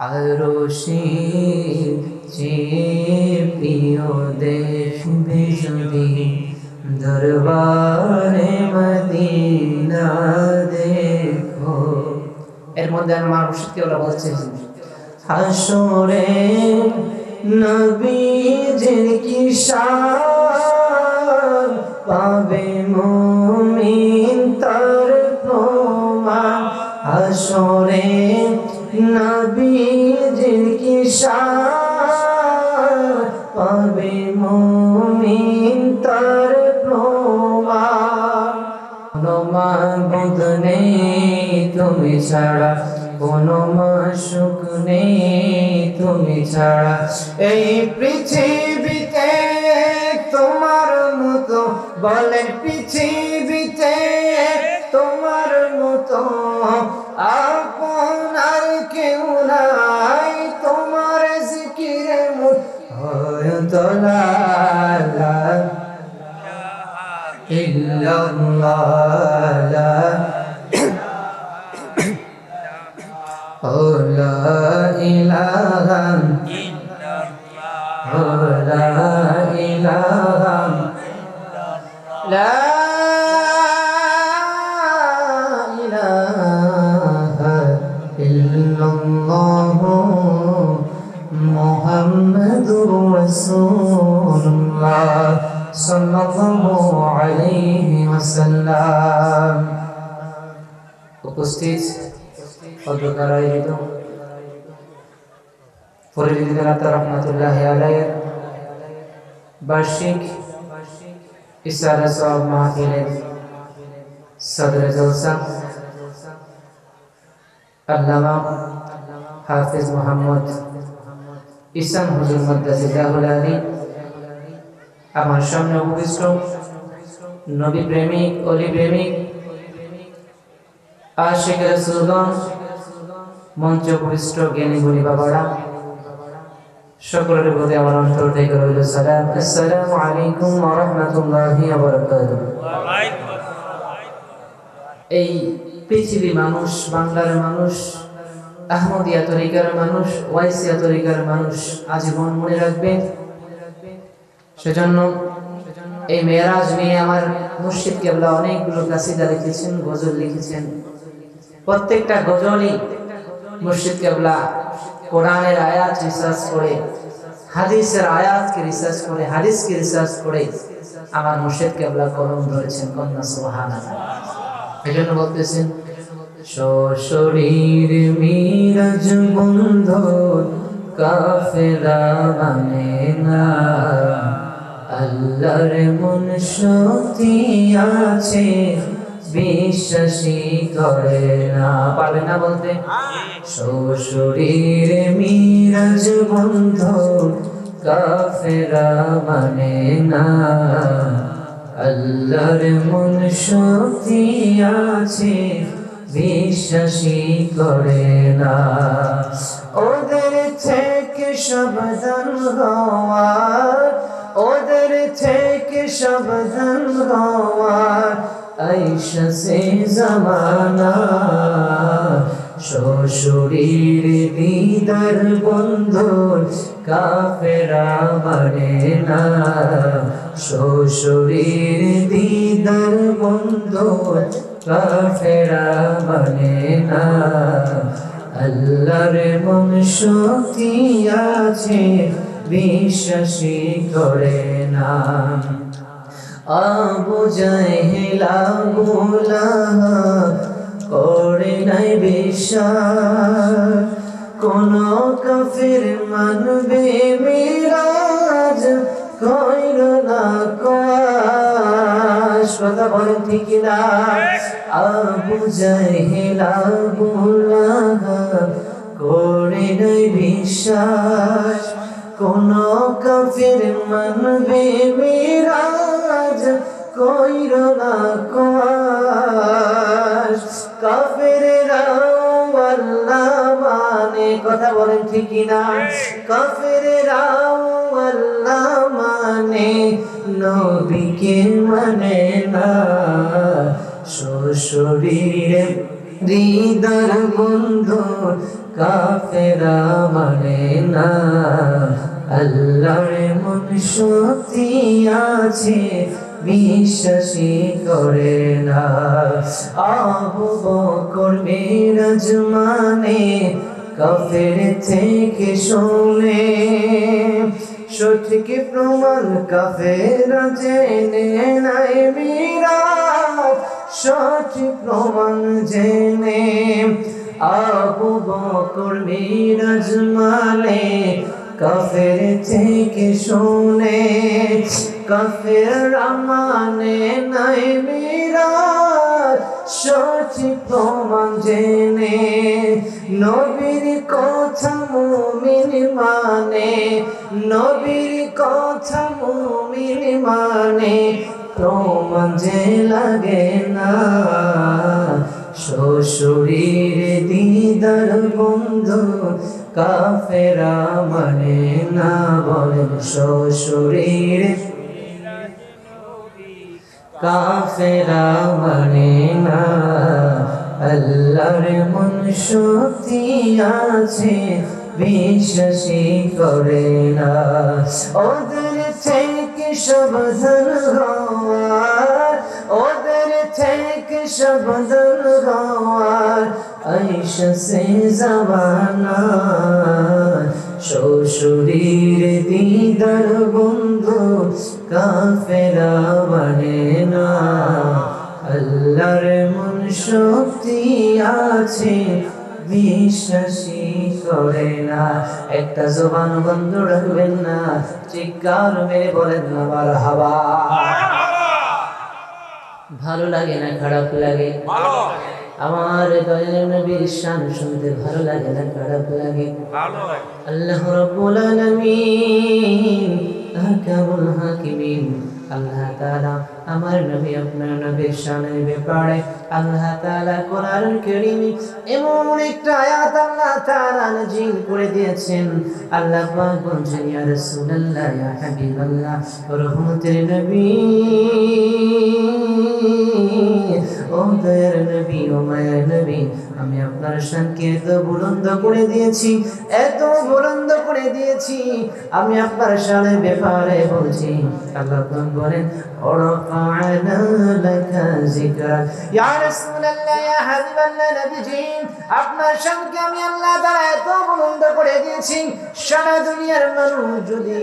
আরশি চেয়ে প্রিয় দেখবে যদি দরবারে মদিনা দেখো। এর মধ্যে আমার মুর্শিদ কেবলা বলছেন হাসরে নবীজির কি শান পাবে মুমিন তার প্রমাণ। হাসরে নবীজির কি শান পাবে মুমিন তার প্রমাণ। কোনো মাবুদ নেই তুমি ছাড়া, কোনো মাশুক নেই তুমি ছাড়া, এই পৃথিবীতে তোমার মতো বলেন পৃথিবীতে তোমার মতো আপনার কেউ নাই। তোমার জিকিরে হয়তো লা ইল্লাল্লাহ ও লা ইলাহা ইল্লাল্লাহ ও লা ইলাহা লা ইলাহা ইল্লাল্লাহ মুহাম্মাদুর রাসূলুল্লাহ সাল্লাল্লাহু আলাইহি ওয়াসাল্লাম। উপস্থিত অধ্যকার আয়োজিত ফরিদ রহমাতুল্লাহি আলাইহির বার্ষিক ইসারা সওয়াব মাহফিলের সদর জলসা আল্লামা হাফিজ মোহাম্মদ ইসাম হুজুর মাদ্দাজিল্লাহুল আলী আমার সামনে উপবিষ্ট নবী প্রেমিক অলি প্রেমিক আশিক রাসূলগণ, মঞ্চ উপবিষ্ট জ্ঞানী গুণী বাবারা, সকলের প্রতি আমার অন্তর থেকে রইল সালাম। আসসালামু আলাইকুম ওয়া রাহমাতুল্লাহি ওয়া বারাকাতুহু। এই পৃথিবী মানুষ, বাংলার মানুষ, আহমদিয়া তরিকার মানুষ, ওয়াইসিয়া তরিকার মানুষ আজীবন মনে রাখবে। সেজন্য এই মেরাজ নিয়ে আমার মুর্শিদ কেবলা অনেকগুলো কাসিদা লিখেছেন, গজল লিখেছেন। প্রত্যেকটা গজলই মুর্শিদ কেবলা কোরআনের আয়াত রিসার্চ করে, হাদিসের আয়াতকে রিসার্চ করে, হাদিসকে রিসার্চ করে আমার মুর্শিদ কেবলা কলম ধরেছেন। কন্যা সুবহানাল্লাহ। এই জন্য বলতেছেন শরীর মিরাজ বন্ধ কাফেলা মানে না, আল্লাহর মন শক্তি আছে বিশ্বাসী করে না। পারবে না বলতে? শরীর মিরাজ বন্ধ কাফেরা মানে না, আল্লাহর মন শক্তি আছে বিশ্বাসী করে না। ওদের থেকে সাবধান হওয়ার, ওদের থেকে সাবধান হওয়ার আইসা সে জামানা। শ্বশুরের দিদার বন্ধু কাফেরা মানে না, শ্বশুরের দিদার বন্ধু কাফেরা মানে না, আল্লাহর মন শক্তি আছে বিশ্বাসী করে না। আবু জাহেল আবু লাহাব করে নাই বিশ্বাস, কোন কাফির মানবে মিরাজ কইল না কোয়াস। কথা বলেন ঠিক না? আবু জাহেল আবু লাহাব করে নাই বিশ্বাস, কোন কাফির মানবে মিরাজ কইল না কোয়াস। কাফিররাও আল্লাহ মানে, কথা বলেন ঠিক না? কাফিররাও আল্লাহ মানে নবীকে মানে না। শ্বশুরের দিদার বন্ধু কাফেরা মানে না আল্লাহর মন শক্তি আছে বিশ্বাসী করে না আবু বকর মিরাজ মানে কাফের থেকে শুনে সঠিক প্রমাণ কাফেরা জেনে নাই মিরাজ সঠিক প্রমাণ জেনে আবু বকর মিরাজ মানে কাফের থেকে শুনে কাফেররা মানে নাই মিরাজ সঠিক প্রমাণ জেনে নবীর কথা মুমিন মানে নবীর কথা মুমিন মানে প্রমাণ যে লাগে না শ্বশুরের দিদার বন্ধু কাফেরা মানে না বলেন শ্বশুরের কাফেরা মানে না আল্লাহর মন শক্তি আছে বিশ্বাসী করে না ওদের থেকে সাবধান হওয়ার ওদের থেকে সাবধান হওয়ার আয়েশা সে জামানা শ্বশুরের দিদার বন্ধু কাফেরা মানে না আল্লাহর মন শক্তি আছে বিশ্বাসী করে না একটা জবান বন্ধ রাখবেন না চিৎকার মেরে বলেন না মারহাবা ভালো লাগে না খারাপ লাগে আমার দয়াল নবীর শান শুনতে ভালো লাগে না খারাপ লাগে আল্লাহ রাব্বুল আলামিন আহকামুল হাকিমিন আল্লাহ তাআলা আমার নবী আপনার নবীর শানের ব্যাপারে আল্লাহ তাআলা কোরআনুল কারীমে এমন একটা আয়াত আল্লাহ তাআলা নাযিল করে দিয়েছেন আল্লাহ পাক বলেন ইয়া রাসূলুল্লাহ ইয়া হাবিবাল্লাহ রহমতের নবী ও দয়ার নবী ও মায়ার নবী আমি আপনার শানকে এত বুলন্দ করে দিয়েছি এত বুলন্দ করে দিয়েছি আমি আপনার শানের ব্যাপারে বলছি আল্লাহ পাক বলেন ওরাফা'না লাকা যিকরাক ইয়া রাসূলুল্লাহ ইয়া হাবিবাল্লাহ নবীজি আপনার শানকে আমি আল্লাহ তাআলা এত বুলন্দ করে দিয়েছি সারা দুনিয়ার মানুষ যদি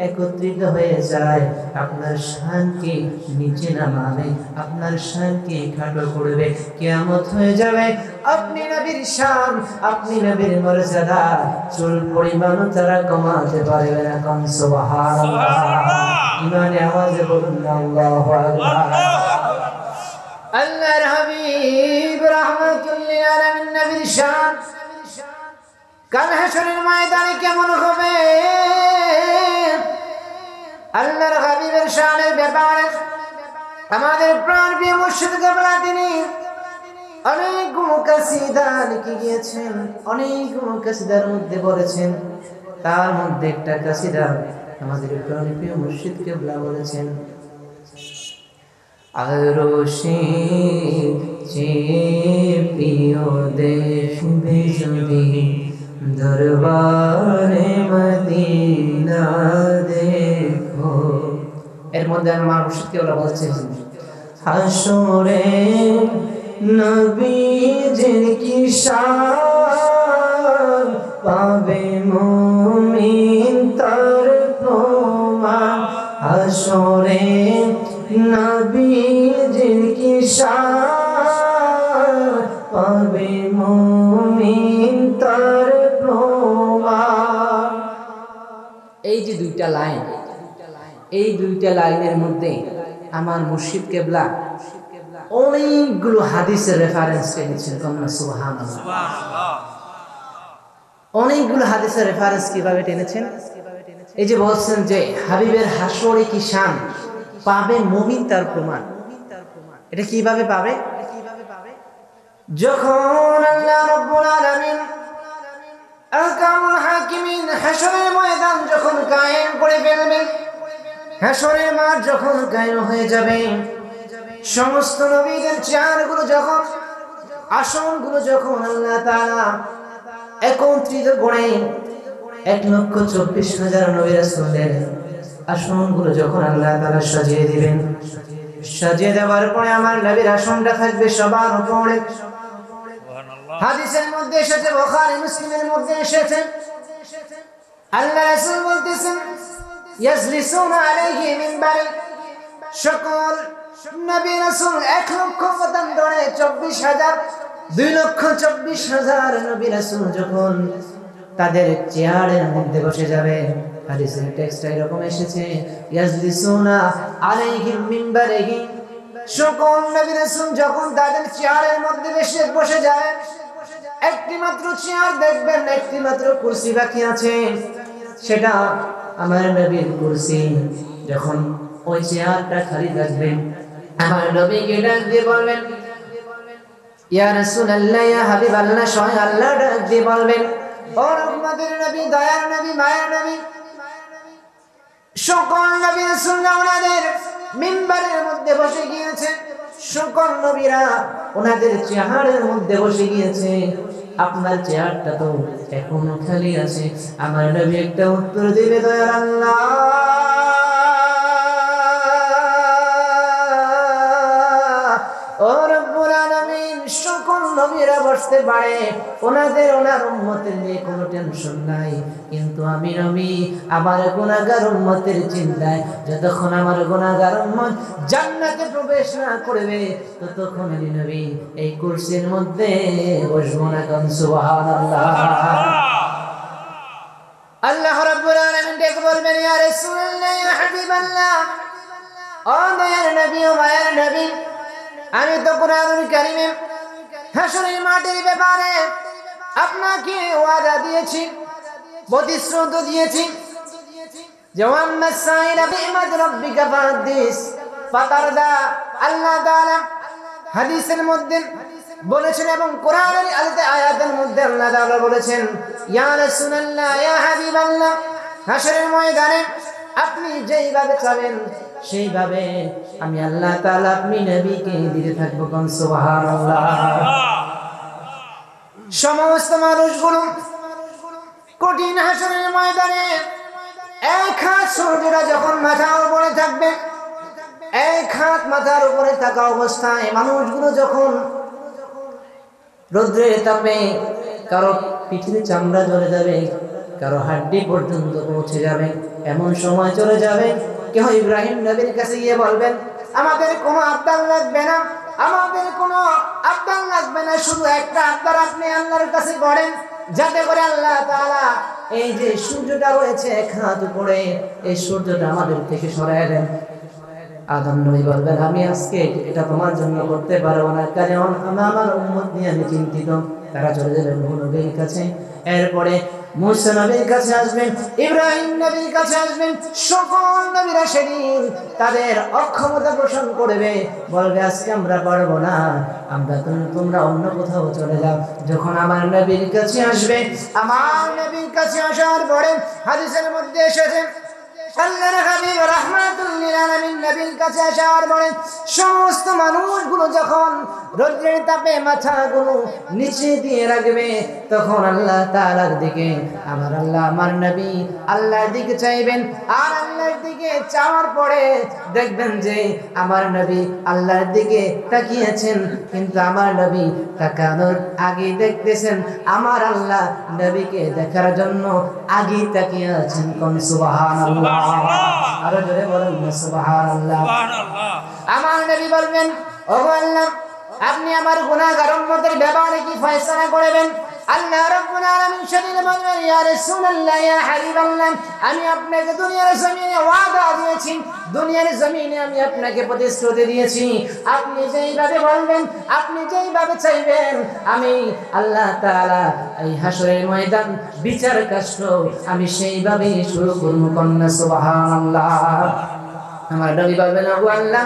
একত্রিত হয়ে যায় আপনার শানকে নিচে নামাবে আপনার শানকে খাটো করবে কিয়ামত হয়ে যাবে আপনি নবীর শান আপনি নবীর মর্যাদা চুল পরিমাণ তারা কমাতে পারবে না কোন সুবহানাল্লাহ ইমানে আওয়াজে বলুন আল্লাহু আকবার আল্লাহর হাবিব রাহমাতুল লিল আলামিন নবীর শান কাল হাশরের ময়দানে কেমন হবে আল্লাহর হাবিবের শানের ব্যাপারে আমাদের প্রাণপ্রিয় মুর্শিদ কেবলা তিনি অনেকগুলো কাসিদা লিখে গিয়েছেন অনেকগুলো কাসিদার মধ্যে বলেছেন তার মধ্যে একটা কাসিদা আমাদের প্রাণপ্রিয় মুর্শিদ কেবলা বলেছেন আরশে যে প্রিয় দেখবে যদি দরবারে মদিনা দেখো এর মধ্যে আমার মুর্শিদ কেবলা বলছেন হাসরে নবীজির কি শান পাবে মুমিন তার প্রমাণ হাসরে নবীজির কি শান পাবে মুমিন তার প্রমাণ এই যে দুইটা লাইন এই দুইটা লাইনের মধ্যে আমার মুর্শিদ কেবলা অনেকগুলো হাদিসের রেফারেন্স পেয়েছেন তোমরা সুবহানাল্লাহ অনেকগুলো হাদিসের রেফারেন্স কিভাবে টেনেছেন এই যে বলছেন যে হাবিবের হাসরে কি শান পাবে মুমিন তার প্রমাণ এটা কিভাবে পাবে যখন আল্লাহ রাব্বুল আলামিন আহকামুল হাকিমিন হাসরের ময়দান যখন কায়েম করে ফেলবেন হাসরের মাঠ যখন কায়েম হয়ে যাবে সমস্ত নবীদের চেহারাগুলো যখন আসনগুলো যখন আল্লাহ তাআলা একত্রিত করে 1,24,000 নবী রাসূলের আসনগুলো যখন আল্লাহ তাআলা সাজিয়ে দিবেন, সাজিয়ে দেওয়ার পরে আমার নবীর আসনটা থাকবে সবার উপরে। হাদিসের মধ্যে এসেছে, বুখারী মুসলিমের মধ্যে এসেছে, আল্লাহ রাসূল বলতেছেন ইয়াজলিসুনা আলাইহি মিনবারে, সকল নবী রাসূল 1,25,000 2,24,000 নবী রাসূল যখন তাদের চেয়ারের মধ্যে বসে যাবে, হাদিসের টেক্সটে এরকম এসেছে ইয়াজলিসুনা আলাইহি মিনবারিহি, সকল নবী রাসূল যখন তাদের চেয়ারের মধ্যে বসে যায়, একটি মাত্র চেয়ার দেখবেন, একটি মাত্র কুরসি বাকি আছে, সেটা আমার নবীর কুরসি। যখন ওই চেয়ারটা খালি থাকবে, আমার নবীকে ডাক দিয়ে বলবেন ইয়া রাসূলুল্লাহ, ইয়া হাবিবাল্লাহ, স্বয়ং আল্লাহ ডাক দিয়ে বলবেন ও রহমতের নবী, দয়ার নবী, মায়ের নবী, সকল নবী রাসূলরা ওনাদের মিম্বারের মধ্যে বসে গিয়েছে, সকল নবীরা ওনাদের চেয়ারের মধ্যে বসে গিয়েছে, আপনার চেয়ারটা তো এখনো খালি আছে। আমার নবী একটা উত্তর দিবে, দয়ার আল্লাহ, ও রব্বুল আলামিন, সকল নবীরা বসতে পারে, ওনার উম্মতের নিয়ে কোনো টেনশন নাই, কিন্তু আমি নবী আমার গুনাহগার উম্মতের চিন্তায়, যতক্ষণ আমার গুনাহগার উম্মত জান্নাতে প্রবেশ না করবে ততক্ষণ আমি নবী এই কুরসির মধ্যে বসবো না। কান সুবহানাল্লাহ। আল্লাহ রাব্বুল আলামিন ডেকে বলবেন ইয়া রাসূলুল্লাহ, ইয়া হাবিবাল্লাহ, ও দয়ার নবী, ও মায়ের নবী, আমি তো কুরআনুল কারীমে হাশরের মাঠের ব্যাপারে আপনাকে ওয়াদা দিয়েছি, প্রতিশ্রুতি দিয়েছি যে ওয়াম্মা সাইরা বিমাদ রাব্বিকা ফাহাদিস ফাতারদা। আল্লাহ তাআলা হাদিসের মধ্যে বলেছেন এবং কোরআনের আয়াতের মধ্যে আল্লাহ তাআলা বলেছেন ইয়া রাসূলুল্লাহ, ইয়া হাবিবাল্লাহ, হাশরের ময়দানে আপনি যেইভাবে চাবেন সেইভাবে আমি আল্লাহ তাআলা আপনি নবীকে দিতে থাকবো। কোন সুবহানাল্লাহ। সমস্ত মানুষগুলো কঠিন হাশরের ময়দানে এক হাত সূর্যটা যখন মাথার উপরে থাকবে, এক হাত মাথার উপরে থাকা অবস্থায় মানুষগুলো যখন রোদ্রের তাপে কারো পিঠের চামড়া জ্বলে যাবে, কারো হাড্ডি পর্যন্ত পৌঁছে যাবে, এমন সময় চলে যাবে কেউ ইব্রাহিম নবীর কাছে গিয়ে বলবেন আমাদের কোনো আবদার লাগবে না, আমাদের কোনো আবদার লাগবে না, শুধু একটা আবদার আপনি আল্লাহর কাছে করেন, যাতে করে আল্লাহ তাআলা এই যে সূর্যটা রয়েছে এক হাত উপরে, এই সূর্যটা আমাদের থেকে সরায় দেন। আদম নবী বলবেন আমি আজকে এটা তোমার জন্য করতে পারবো না, কারণ আমার উম্মত নিয়ে আমি চিন্তিত। তারা চলে যাবেন নূহ নবীর কাছে, এরপরে মুসা নবীর কাছে আসবেন, ইব্রাহিম নবীর কাছে আসবেন, সকল নবীরা সেদিন তাদের অক্ষমতা পোষণ করবে, বলবে আজকে আমরা পারবো না, আমরা তোমরা অন্য কোথাও চলে যাও। যখন আমার নবীর কাছে আসবে, আমার নবীর কাছে আসার পরে হাদিসের মধ্যে এসেছে আল্লাহর হাবিব রাহমাতুল লিল আলামিন নবীর কাছে আসার পরে সমস্ত মানুষগুলো যখন রোদ্রের তাপে মাথাগুলো নিচে দিয়ে রাখবে, তখন আল্লাহ তাআলার দিকে আমার আল্লাহ আমার নবী আল্লাহর দিকে চাইবেন, আর আল্লাহর দিকে চাওয়ার পরে দেখবেন যে আমার নবী আল্লাহর দিকে তাকিয়েছেন, কিন্তু আমার নবী তাকানোর আগে দেখতেছেন আমার আল্লাহ নবীকে দেখার জন্য আগে তাকিয়ে আছেন। কোন সুবহানাল্লাহ। আরো জোরে বলেন সুবহানাল্লাহ। আমার নবী বলবেন ওগো আল্লাহ, আপনি আমার গুনাহগার উম্মতের ব্যাপারে কি ফয়সালা করবেন? আল্লাহ রাব্বুল আলামিন সেদিন বলবেন ইয়া রাসূলুল্লাহ, ইয়া হাবিবাল্লাহ, আমি আপনাকে দুনিয়ার জমিনে ওয়াদা দিয়েছি, দুনিয়ার জমিনে আমি আপনাকে প্রতিশ্রুতি দিয়েছি, আপনি যেইভাবে বলবেন, আপনি যেইভাবে চাইবেন, আমি আল্লাহ তাআলা এই হাশরের ময়দান বিচার কাষ্ট আমি সেইভাবেই শুরু করব। কন্যা সুবহানাল্লাহ। আমার নবী বলবেন ওগো আল্লাহ,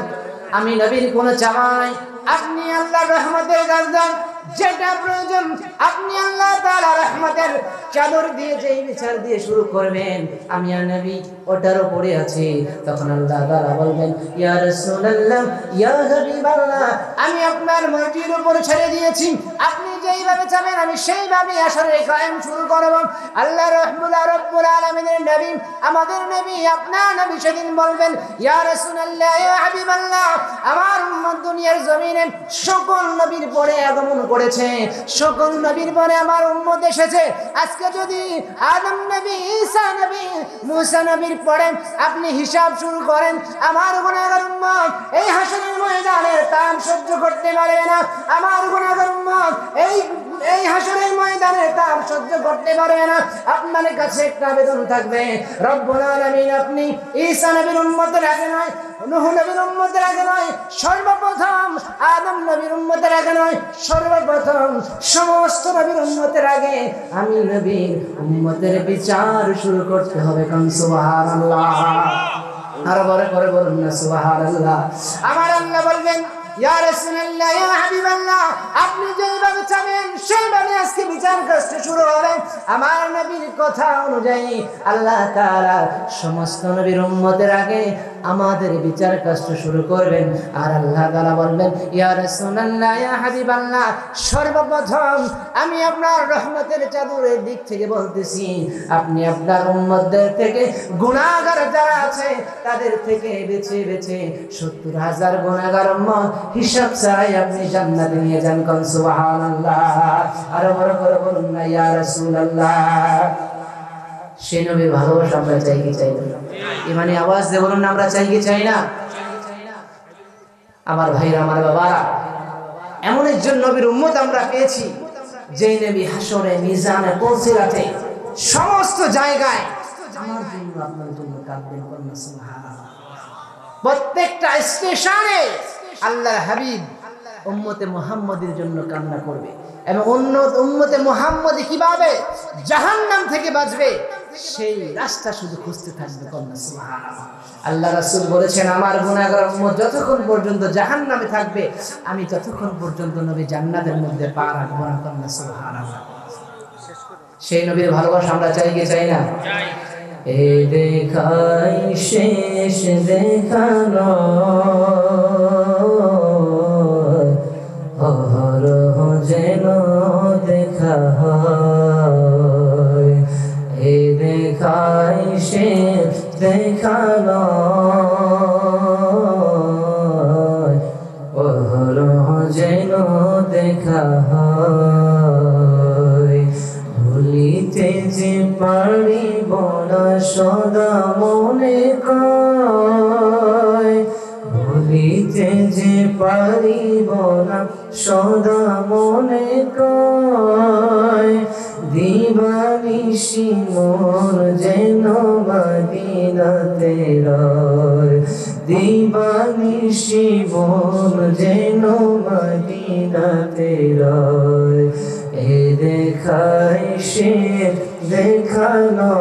আমি নবীর কোনো চাওয়া নাই, আপনি আল্লাহর রহমতের কাজ দেন, যেটা প্রয়োজন আপনি আল্লাহ তাআলা রহমতের চাদর দিয়ে যেই বিচার দিয়ে শুরু করবেন আমি আর নবী ওটার উপরে আছি। তখন আল্লাহ তাআলা বলবেন ইয়া রাসূলুল্লাহ ইয়া হাবিবাল্লাহ আমি আপনার মর্জির উপর ছেড়ে দিয়েছি, আপনি যেইভাবে চাবেন আমি সেইভাবে আসরে কায়েম শুরু করব। আল্লাহ রব্বুল আলামিনের নবী আমাদের নবী আপনার নবী সেদিন বলবেন ইয়া রাসূলুল্লাহ ইয়া হাবিবাল্লাহ আমার উম্মত দুনিয়ার জমিনে সকল নবীর পরে আগমন করেছে, সকল নবীর পরে আমার উম্মত এসেছে। আজকে যদি আদম নবী, ঈসা নবী, মুসা নবীর পরে আপনি হিসাব শুরু করেন আমার গুনাহগার উম্মত এই হাসরের ময়দানে তাপ সহ্য করতে পারবে না। আমার গুনাহগার উম্মত এই হাসরের ময়দানে তাপ সহ্য করতে পারবে না। আপনার কাছে একটা আবেদন থাকবে রব্বুল আলামিন আপনি ঈসা নবীর উম্মতের আগে নয়, নূহ নবীর উম্মতের আগে নয়, সর্বপ্রথম আদম নবীর উম্মতের আগে নয়, সর্বপ্রথম সমস্ত নবীর উম্মতের আগে আমি নবীর উম্মতের বিচার শুরু করতে হবে। কারণ সুবহানাল্লাহ, আর বড় করে বলুন না সুবহানাল্লাহ। আমার আল্লাহ বলবেন ইয়া রাসূলুল্লাহ ইয়া হাবিবাল্লাহ আপনি যেভাবে চাবেন সেইভাবে আজকে বিচার কাজটা শুরু হবে। আমার নবীর কথা অনুযায়ী আল্লাহ তাআলা সমস্ত নবীর উম্মতের আগে আমাদের বিচার কাজটা শুরু করবেন। আর আল্লাহ তাআলা বলবেন ইয়া রাসূলুল্লাহ ইয়া হাবিবাল্লাহ সর্বপ্রথম আমি আপনার রহমতের চাদরের দিক থেকে বলতেছি আপনি আপনার উম্মতদের থেকে গুনাহগার যারা আছে তাদের থেকে বেছে বেছে ৭০,০০০ গুনাহগার উম্মত হিসাব ছাড়াই আপনি জান্নাতে নিয়ে যান। কোন সুবহানাল্লাহ, আর বড় করে বলুন না ইয়া রাসূলুল্লাহ। সেই নবীর ভালোবাসা আমরা চাই কি চাই না? ইমানি আওয়াজ দিয়ে বলুন না আমরা চাই কি চাই না? আমার ভাইরা আমার বাবারা এমন একজন নবীর উম্মত আমরা পেয়েছি যে নবী হাসরে মিজানে পৌঁছাতে সমস্ত জায়গায় আমার জন্য আপনার জন্য কাঁদবেন। কোন সুবহানাল্লাহ। প্রত্যেকটা স্টেশনে আল্লাহর হাবিব উম্মতে মুহাম্মদের জন্য কান্না করবে এবং উম্মতে মুহাম্মদি কিভাবে জাহান্নাম থেকে বাঁচবে সেই রাস্তা শুধু খুঁজতে থাকবে। কন্যা সুবহানাল্লাহ। আল্লাহ রাসূল বলেছেন আমার গুনাহগার উম্মত যতক্ষণ পর্যন্ত জাহান্নামে থাকবে আমি ততক্ষণ পর্যন্ত নবী জান্নাতের মধ্যে পা রাখবো না। কন্যা সুবহানাল্লাহ। সেই নবীর ভালোবাসা আমরা চাই কি চাই না? এ দেখাই শেষ দেখানো অহরহ যেন দেখা হয়, এ দেখাই শেষ দেখানো অহরহ যেন দেখা হয়। ভুলিতে যে পারিব না সদা মনে কয়, ভুলিতে যে পারিব না সদা মনে কয়। দিবানিশি মোর যেন মদিনাতে রয়, দিবানিশি মোর যেন মদিনাতে রয়। এ দেখাই সে দেখানো